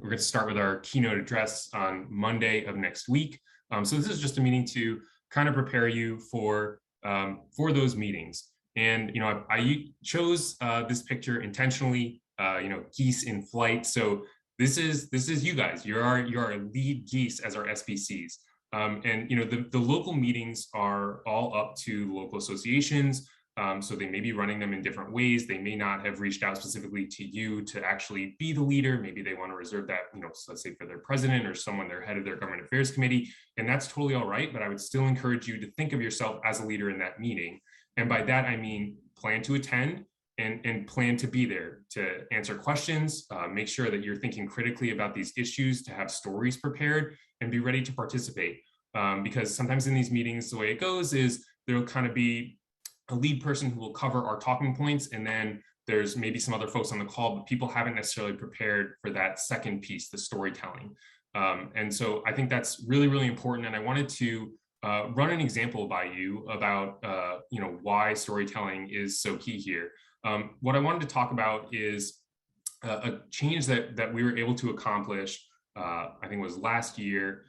We're going to start with our keynote address on Monday of next week. So this is just a meeting to kind of prepare you for those meetings. And I chose this picture intentionally. Geese in flight. So this is you guys. You're our lead geese as our SPCs. And the local meetings are all up to local associations. So they may be running them in different ways. They may not have reached out specifically to you to actually be the leader. Maybe they want to reserve that, let's say for their president or someone, their head of their government affairs committee. And that's totally all right. But I would still encourage you to think of yourself as a leader in that meeting. And by that, I mean, plan to attend and plan to be there to answer questions, make sure that you're thinking critically about these issues, to have stories prepared and be ready to participate. Because sometimes in these meetings, the way it goes is there'll kind of be a lead person who will cover our talking points, and then there's maybe some other folks on the call, but people haven't necessarily prepared for that second piece, the storytelling. And so I think that's really, really important. And I wanted to run an example by you about why storytelling is so key here. What I wanted to talk about is a change that we were able to accomplish, I think it was last year,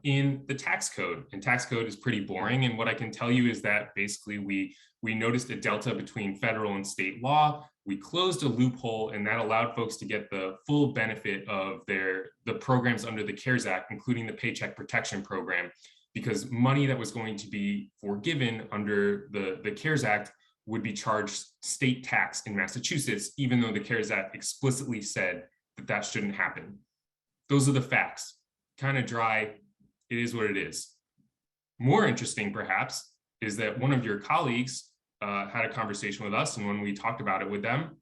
in the tax code. And tax code is pretty boring. And what I can tell you is that basically we noticed a delta between federal and state law. We closed a loophole, and that allowed folks to get the full benefit of the programs under the CARES Act, including the Paycheck Protection Program, because money that was going to be forgiven under the CARES Act would be charged state tax in Massachusetts, even though the CARES Act explicitly said that shouldn't happen. Those are the facts. Kind of dry. It is what it is. More interesting, perhaps, is that one of your colleagues had a conversation with us, and when we talked about it with them,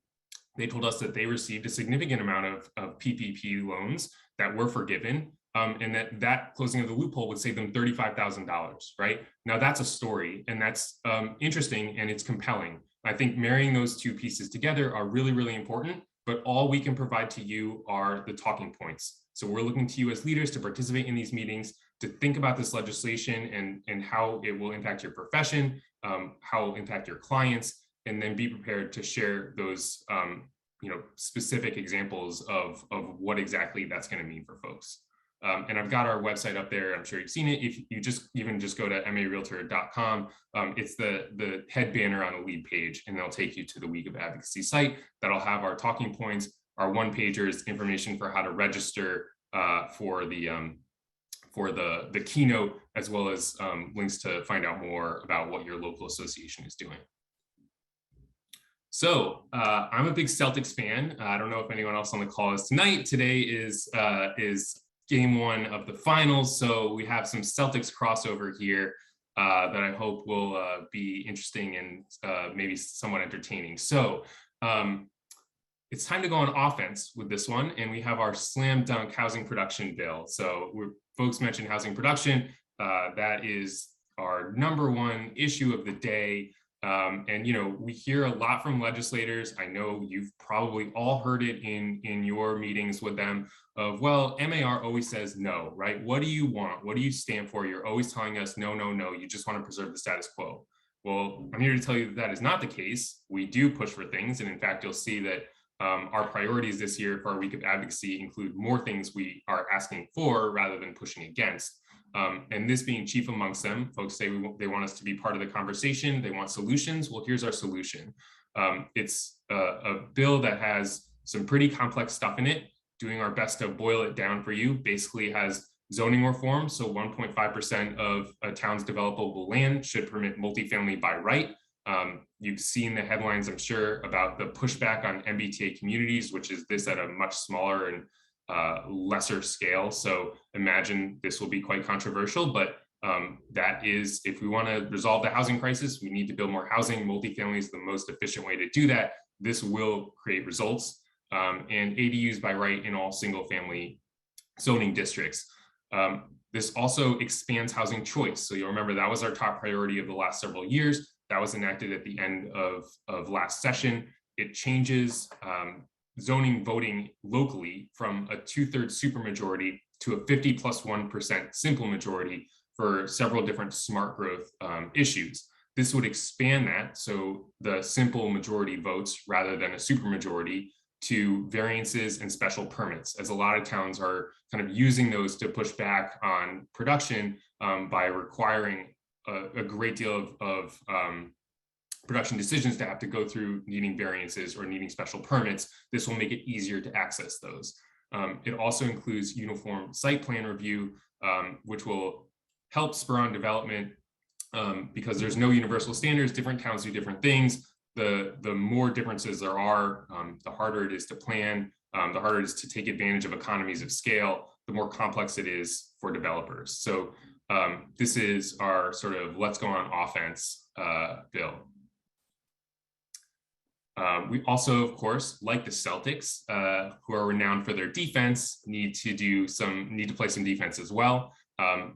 they told us that they received a significant amount of PPP loans that were forgiven, and that closing of the loophole would save them $35,000, right? Now that's a story, and that's interesting, and it's compelling. I think marrying those two pieces together are really, really important, but all we can provide to you are the talking points. So we're looking to you as leaders to participate in these meetings, to think about this legislation and how it will impact your profession, how it will impact your clients, and then be prepared to share those specific examples of what exactly that's going to mean for folks. And I've got our website up there. I'm sure you've seen it. If you just go to marealtor.com, it's the head banner on the lead page, and they'll take you to the Week of Advocacy site that'll have our talking points, our one-pagers, information for how to register for the keynote, as well as links to find out more about what your local association is doing. So I'm a big Celtics fan. I don't know if anyone else on the call is tonight. Today is game one of the finals, so we have some Celtics crossover here that I hope will be interesting and maybe somewhat entertaining. So it's time to go on offense with this one, and we have our slam dunk housing production bill. So folks mentioned housing production. That is our number one issue of the day. And we hear a lot from legislators. I know you've probably all heard it in your meetings with them of, well, MAR always says no, right? What do you want? What do you stand for? You're always telling us no, no, no. You just want to preserve the status quo. Well, I'm here to tell you that is not the case. We do push for things. And in fact, you'll see that our priorities this year for our Week of Advocacy include more things we are asking for rather than pushing against. And this being chief amongst them. Folks say they want us to be part of the conversation. They want solutions. Well, here's our solution. It's a bill that has some pretty complex stuff in it, doing our best to boil it down for you. Basically has zoning reform. So 1.5% of a town's developable land should permit multifamily by right. You've seen the headlines, I'm sure, about the pushback on MBTA communities, which is this at a much smaller and lesser scale. So imagine this will be quite controversial, but that is, if we want to resolve the housing crisis, we need to build more housing. Multifamily is the most efficient way to do that. This will create results, and ADUs by right in all single family zoning districts. This also expands housing choice. So you'll remember that was our top priority of the last several years. That was enacted at the end of last session. It changes zoning voting locally from a 2/3 supermajority to a 50+1% simple majority for several different smart growth issues. This would expand that, so the simple majority votes rather than a supermajority to variances and special permits, as a lot of towns are kind of using those to push back on production by requiring a great deal of production decisions to have to go through needing variances or needing special permits. This will make it easier to access those. It also includes uniform site plan review, which will help spur on development because there's no universal standards. Different towns do different things. The more differences there are, the harder it is to plan, the harder it is to take advantage of economies of scale, the more complex it is for developers. So this is our sort of let's go on offense bill. We also, of course, like the Celtics, who are renowned for their defense, need to play some defense as well.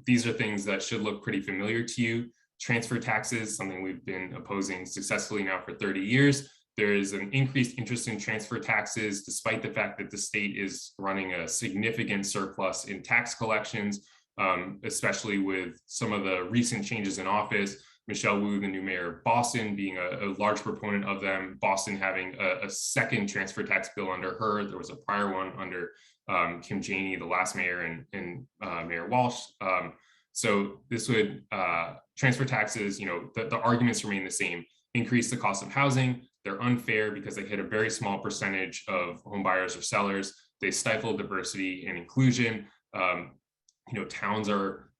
These are things that should look pretty familiar to you. Transfer taxes, something we've been opposing successfully now for 30 years. There is an increased interest in transfer taxes, despite the fact that the state is running a significant surplus in tax collections, especially with some of the recent changes in office. Michelle Wu, the new mayor of Boston, being a large proponent of them. Boston having a second transfer tax bill under her. There was a prior one under Kim Janey, the last mayor, and Mayor Walsh. So this would, transfer taxes, the arguments remain the same. Increase the cost of housing. They're unfair because they hit a very small percentage of home buyers or sellers. They stifle diversity and inclusion. Towns are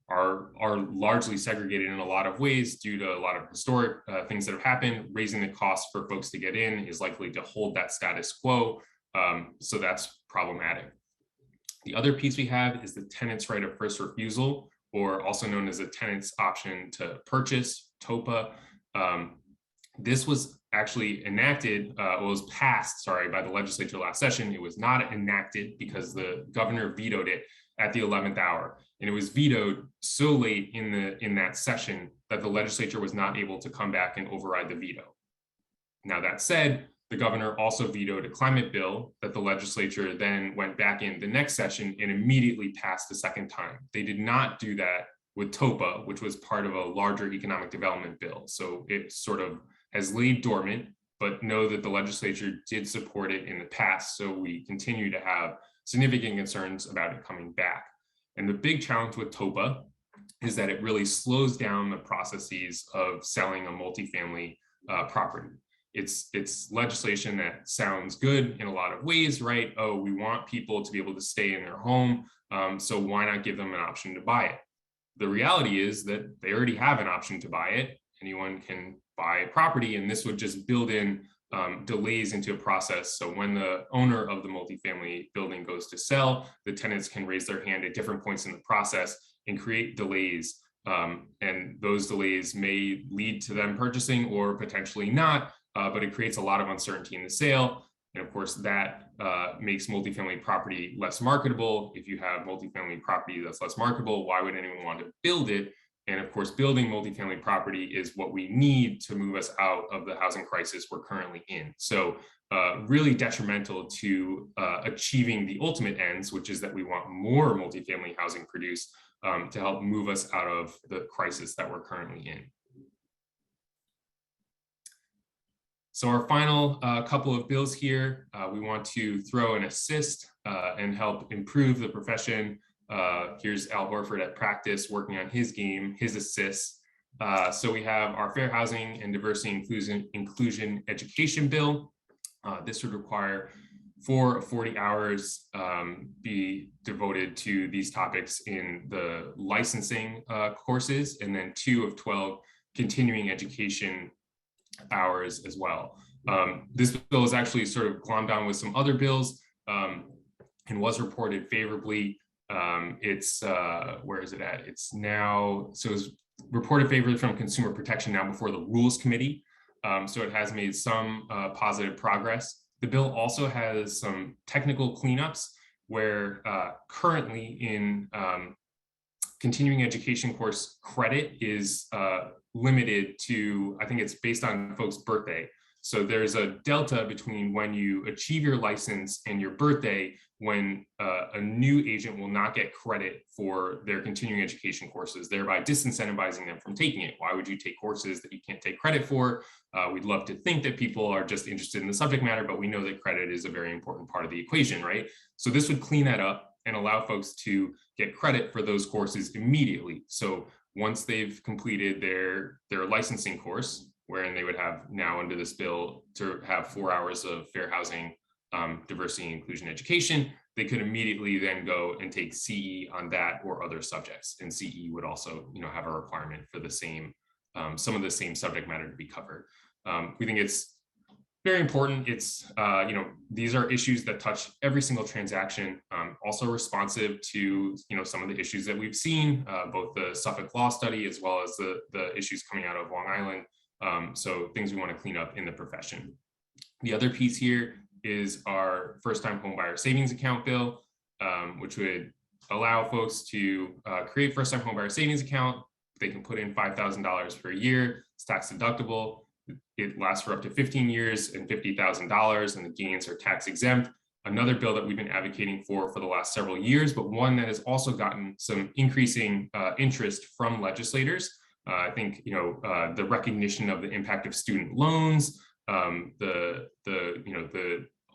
largely segregated in a lot of ways due to a lot of historic things that have happened. Raising the cost for folks to get in is likely to hold that status quo. So that's problematic. The other piece we have is the tenant's right of first refusal, or also known as a tenant's option to purchase, TOPA. This was actually enacted, was passed, by the legislature last session. It was not enacted because the governor vetoed it at the 11th hour. And it was vetoed so late in that session that the legislature was not able to come back and override the veto. Now, that said, the governor also vetoed a climate bill that the legislature then went back in the next session and immediately passed a second time. They did not do that with TOPA, which was part of a larger economic development bill. So it sort of has laid dormant, but know that the legislature did support it in the past. So we continue to have significant concerns about it coming back. And the big challenge with TOPA is that it really slows down the processes of selling a multifamily property. It's legislation that sounds good in a lot of ways, right? Oh, we want people to be able to stay in their home, so why not give them an option to buy it? The reality is that they already have an option to buy it. Anyone can buy property, and this would just build in delays into a process. So when the owner of the multifamily building goes to sell, the tenants can raise their hand at different points in the process and create delays. And those delays may lead to them purchasing or potentially not, but it creates a lot of uncertainty in the sale. And of course, that makes multifamily property less marketable. If you have multifamily property that's less marketable, why would anyone want to build it? And of course, building multifamily property is what we need to move us out of the housing crisis we're currently in. So really detrimental to achieving the ultimate ends, which is that we want more multifamily housing produced to help move us out of the crisis that we're currently in. So our final couple of bills here, we want to throw an assist and help improve the profession. Here's Al Horford at practice working on his game, his assists. So we have our Fair Housing and Diversity Inclusion Education Bill. This would require 4 of 40 hours be devoted to these topics in the licensing courses, and then 2 of 12 continuing education hours as well. This bill is actually sort of glommed down with some other bills and was reported favorably. It's where is it at? It's now, so it's reported favorably from Consumer Protection now before the Rules Committee. So it has made some positive progress. The bill also has some technical cleanups where currently in continuing education course credit is limited to, I think it's based on folks' birthday. So there's a delta between when you achieve your license and your birthday, when a new agent will not get credit for their continuing education courses, thereby disincentivizing them from taking it. Why would you take courses that you can't take credit for? We'd love to think that people are just interested in the subject matter, but we know that credit is a very important part of the equation, right? So this would clean that up and allow folks to get credit for those courses immediately. So once they've completed their licensing course, wherein they would have now under this bill to have 4 hours of fair housing, diversity and inclusion education, they could immediately then go and take CE on that or other subjects. And CE would also, have a requirement for the same, some of the same subject matter to be covered. We think it's very important. It's, these are issues that touch every single transaction, also responsive to, some of the issues that we've seen, both the Suffolk Law Study as well as the issues coming out of Long Island. So things we want to clean up in the profession. The other piece here is our first-time homebuyer savings account bill, which would allow folks to create first-time homebuyer savings account. They can put in $5,000 per year. It's tax deductible. It lasts for up to 15 years and $50,000, and the gains are tax exempt. Another bill that we've been advocating for the last several years, but one that has also gotten some increasing interest from legislators. I think the recognition of the impact of student loans,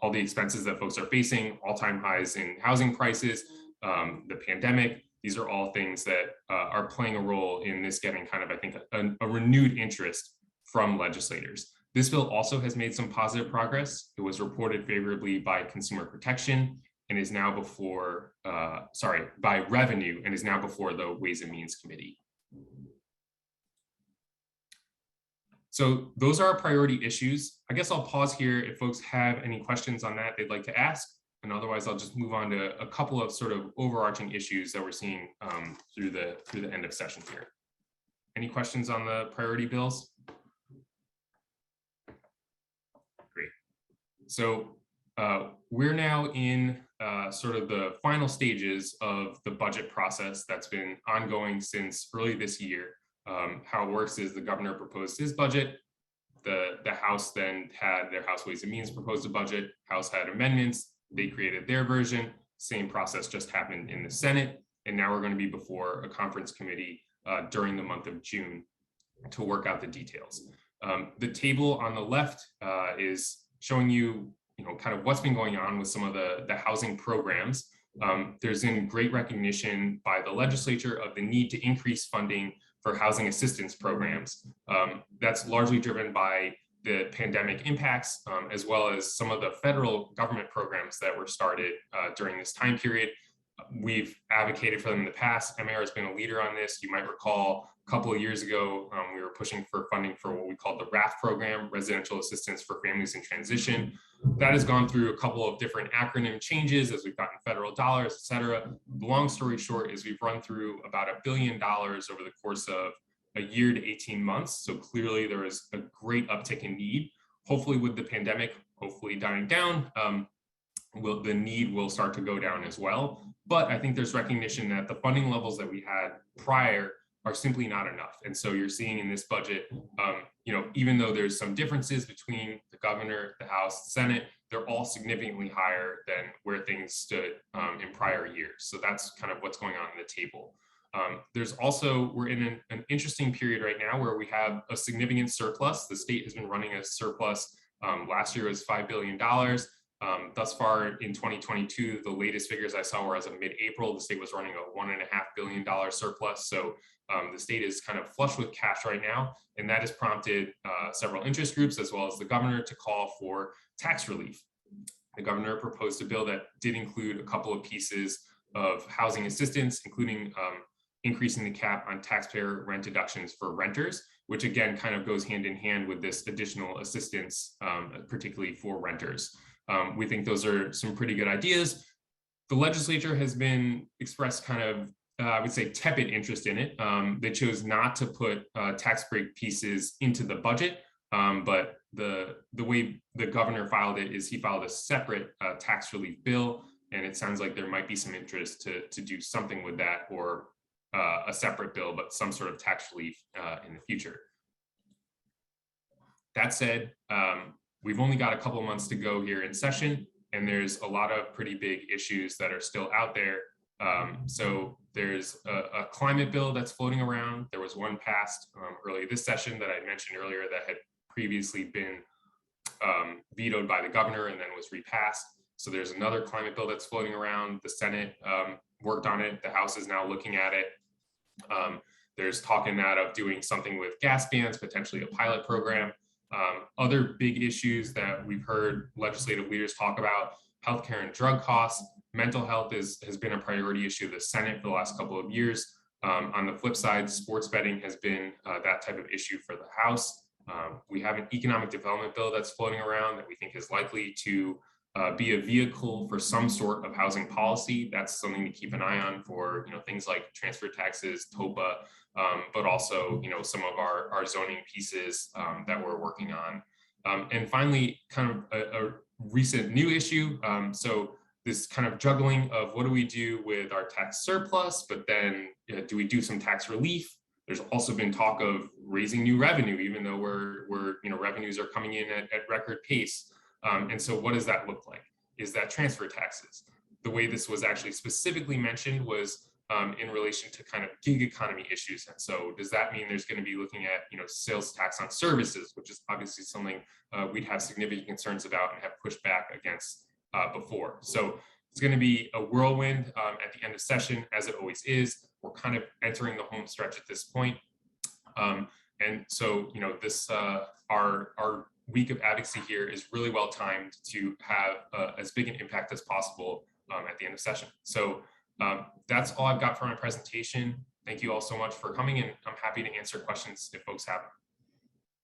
all the expenses that folks are facing, all-time highs in housing prices, the pandemic. These are all things that are playing a role in this getting kind of, I think, a renewed interest from legislators. This bill also has made some positive progress. It was reported favorably by Consumer Protection and is now before, by Revenue, and is now before the Ways and Means Committee. So those are our priority issues. I guess I'll pause here if folks have any questions on that they'd like to ask, and otherwise I'll just move on to a couple of sort of overarching issues that we're seeing through the end of session here. Any questions on the priority bills? Great. So we're now in sort of the final stages of the budget process that's been ongoing since early this year. How it works is the governor proposed his budget. The House then had their House Ways and Means proposed a budget. House had amendments. They created their version. Same process just happened in the Senate. And now we're going to be before a conference committee during the month of June to work out the details. The table on the left is showing you, kind of what's been going on with some of the housing programs. There's been great recognition by the legislature of the need to increase funding for housing assistance programs. That's largely driven by the pandemic impacts, as well as some of the federal government programs that were started during this time period. We've advocated for them in the past. MAR has been a leader on this. You might recall a couple of years ago, we were pushing for funding for what we called the RAF program, Residential Assistance for Families in Transition. That has gone through a couple of different acronym changes as we've gotten federal dollars, et cetera. The long story short is we've run through about $1 billion over the course of a year to 18 months. So clearly there is a great uptick in need. Hopefully with the pandemic, hopefully dying down, the need will start to go down as well. But I think there's recognition that the funding levels that we had prior are simply not enough. And so you're seeing in this budget, even though there's some differences between the governor, the House, the Senate, they're all significantly higher than where things stood in prior years. So that's kind of what's going on the table. There's also, we're in an interesting period right now where we have a significant surplus. The state has been running a surplus. Last year was $5 billion. Thus far in 2022, the latest figures I saw were as of mid-April, the state was running a $1.5 billion surplus. So the state is kind of flush with cash right now, and that has prompted several interest groups as well as the governor to call for tax relief. The governor proposed a bill that did include a couple of pieces of housing assistance, including increasing the cap on taxpayer rent deductions for renters, which again kind of goes hand in hand with this additional assistance, particularly for renters. We think those are some pretty good ideas. The legislature has been expressed kind of, I would say, tepid interest in it. They chose not to put tax break pieces into the budget, but the way the governor filed it is he filed a separate tax relief bill, and it sounds like there might be some interest to do something with that, or a separate bill, but some sort of tax relief in the future. That said, we've only got a couple months to go here in session, and there's a lot of pretty big issues that are still out there. So there's a climate bill that's floating around. There was one passed early this session that I mentioned earlier that had previously been vetoed by the governor and then was repassed. So there's another climate bill that's floating around. The Senate worked on it. The House is now looking at it. There's talk in that of doing something with gas bans, potentially a pilot program. Other big issues that we've heard legislative leaders talk about: healthcare and drug costs. Mental health has been a priority issue of the Senate for the last couple of years. On the flip side, sports betting has been that type of issue for the House. We have an economic development bill that's floating around that we think is likely to be a vehicle for some sort of housing policy. That's something to keep an eye on for things like transfer taxes, TOPA, but also some of our zoning pieces that we're working on. And finally, kind of a recent new issue. So this kind of juggling of what do we do with our tax surplus, but then do we do some tax relief? There's also been talk of raising new revenue, even though revenues are coming in at record pace. And so what does that look like? Is that transfer taxes? The way this was actually specifically mentioned was in relation to kind of gig economy issues. And so does that mean there's going to be looking at sales tax on services, which is obviously something we'd have significant concerns about and have pushed back against before. So it's going to be a whirlwind at the end of session, as it always is. We're kind of entering the home stretch at this point. And so, this our week of advocacy here is really well timed to have as big an impact as possible at the end of session. So that's all I've got for my presentation. Thank you all so much for coming, and I'm happy to answer questions if folks have them.